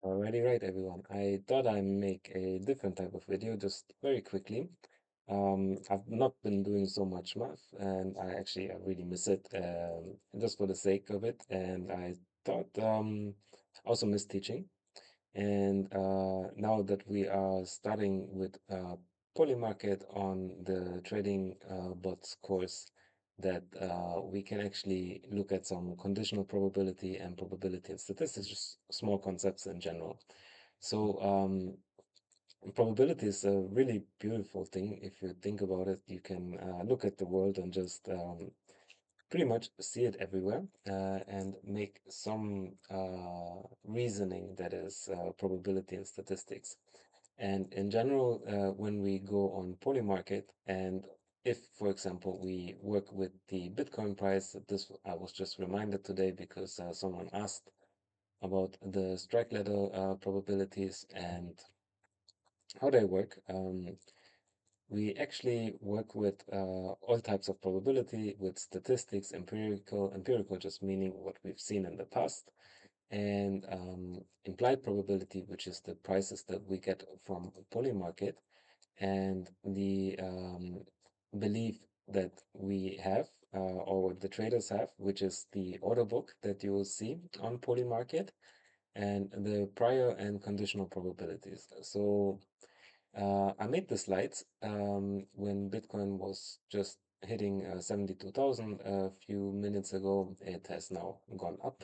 Alrighty, right, everyone. I thought I'd make a different type of video just very quickly. I've not been doing so much math, and I really miss it, just for the sake of it. And I thought I also miss teaching. And now that we are starting with Polymarket on the trading bots course, that we can actually look at some conditional probability and probability and statistics, just small concepts in general. So probability is a really beautiful thing. If you think about it, you can look at the world and just pretty much see it everywhere and make some reasoning that is probability and statistics. And in general, when we go on Polymarket, and if, for example, we work with the Bitcoin price, this I was just reminded today because someone asked about the strike ladder probabilities and how they work. We actually work with all types of probability, with statistics, empirical just meaning what we've seen in the past, and implied probability, which is the prices that we get from Polymarket, and the belief that we have, or the traders have, which is the order book that you will see on Polymarket, and the prior and conditional probabilities. So I made the slides when Bitcoin was just hitting 72,000 a few minutes ago. It has now gone up,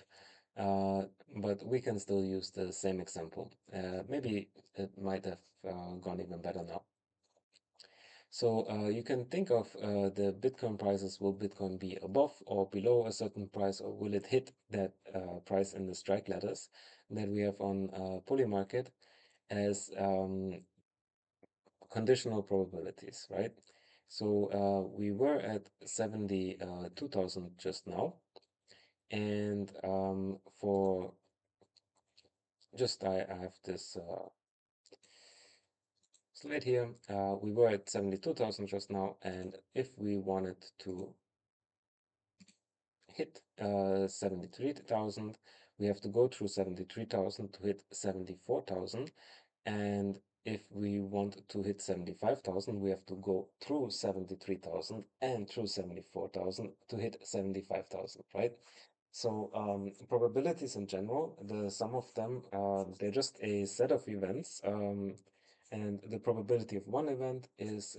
uh, but we can still use the same example. Maybe it might have gone even better now. So you can think of the Bitcoin prices. Will Bitcoin be above or below a certain price, or will it hit that price in the strike ladders that we have on Polymarket as conditional probabilities, right? So we were at 72,000 just now. And for just, I have this slide here. We were at 72,000 just now. And if we wanted to hit 73,000, we have to go through 73,000 to hit 74,000. And if we want to hit 75,000, we have to go through 73,000 and through 74,000 to hit 75,000, right? So probabilities in general, the sum of them, they're just a set of events, and the probability of one event is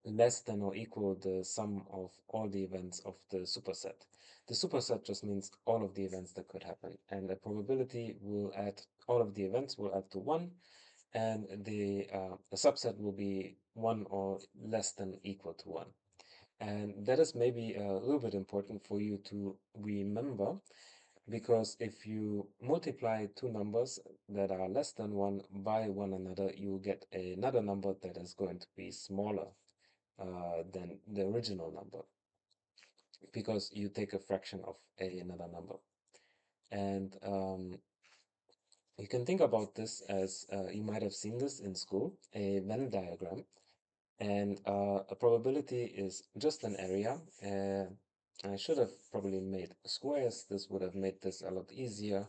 less than or equal the sum of all the events of the superset. The superset just means all of the events that could happen, and the probability will add, all of the events will add to 1, and the subset will be 1 or less than equal to 1. And that is maybe a little bit important for you to remember, because if you multiply two numbers that are less than 1 by one another, you get another number that is going to be smaller than the original number, because you take a fraction of another number. And you can think about this as you might have seen this in school, a Venn diagram. And a probability is just an area. I should have probably made squares. This would have made this a lot easier.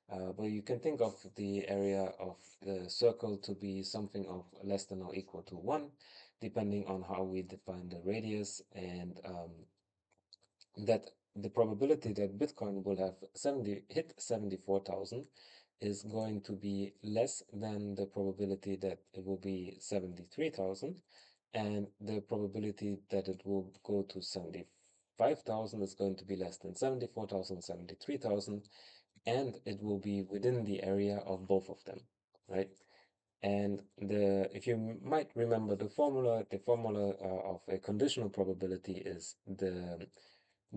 But you can think of the area of the circle to be something of less than or equal to 1, depending on how we define the radius. And that the probability that Bitcoin will have hit 74,000 is going to be less than the probability that it will be 73,000, and the probability that it will go to 75,000 is going to be less than 74,000, 73,000, and it will be within the area of both of them, right? And if you might remember the formula of a conditional probability is the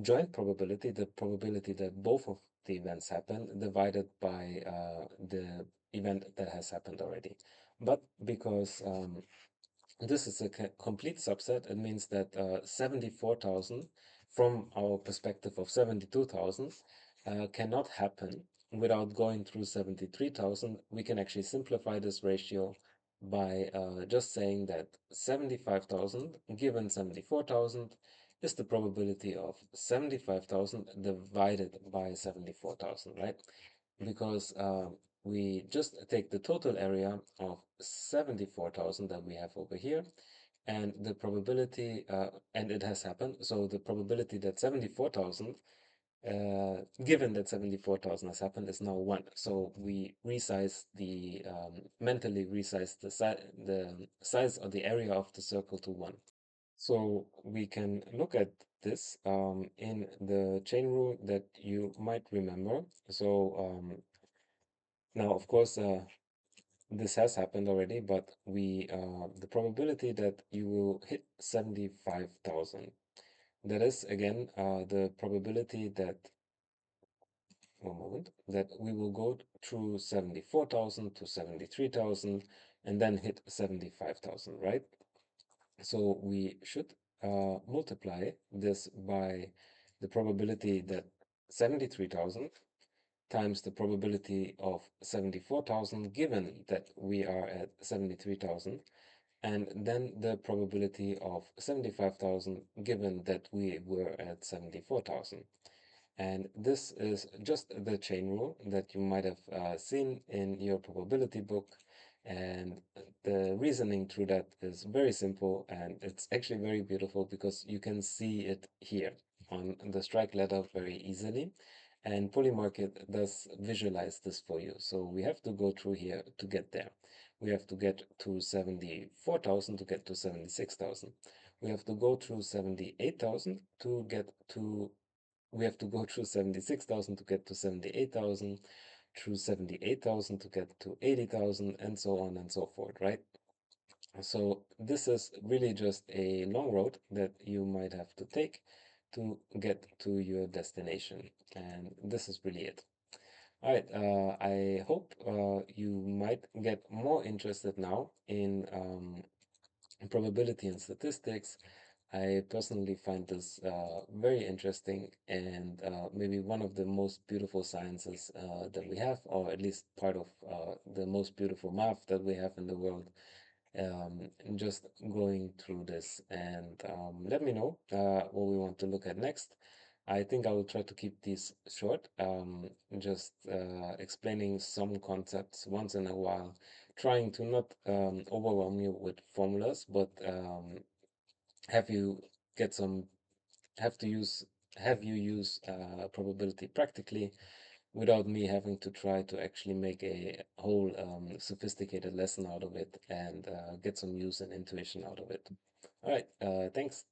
joint probability, the probability that both of the events happen, divided by the event that has happened already. But because this is a complete subset, it means that 74,000, from our perspective of 72,000, cannot happen without going through 73,000. We can actually simplify this ratio by just saying that 75,000 given 74,000 is the probability of 75,000 divided by 74,000, right? Because we just take the total area of 74,000 that we have over here, and the probability, and it has happened, so the probability that 74,000, given that 74,000 has happened, is now 1. So we resize the, mentally resize the size of the area of the circle to 1. So we can look at this in the chain rule that you might remember. So now, of course, this has happened already, but the probability that you will hit 75,000, that is again the probability that, one moment, that we will go through 74,000 to 73,000 and then hit 75,000, right? So we should multiply this by the probability that 73,000 times the probability of 74,000, given that we are at 73,000, and then the probability of 75,000, given that we were at 74,000. And this is just the chain rule that you might have seen in your probability book. And the reasoning through that is very simple, and it's actually very beautiful because you can see it here on the strike ladder very easily. And Polymarket does visualize this for you. So we have to go through here to get there. We have to get to 74,000 to get to 76,000. We have to go through 78,000 to get to we have to go through 76,000 to get to 78,000, through 78,000 to get to 80,000, and so on and so forth, right? So this is really just a long road that you might have to take to get to your destination. And this is really it. All right, I hope you might get more interested now in probability and statistics. I personally find this very interesting, and maybe one of the most beautiful sciences that we have, or at least part of the most beautiful math that we have in the world. Just going through this, and let me know what we want to look at next. I think I will try to keep these short, just explaining some concepts once in a while, trying to not overwhelm you with formulas, but have you get some have to use have you use probability practically without me having to try to actually make a whole sophisticated lesson out of it and get some use and intuition out of it. All right, thanks.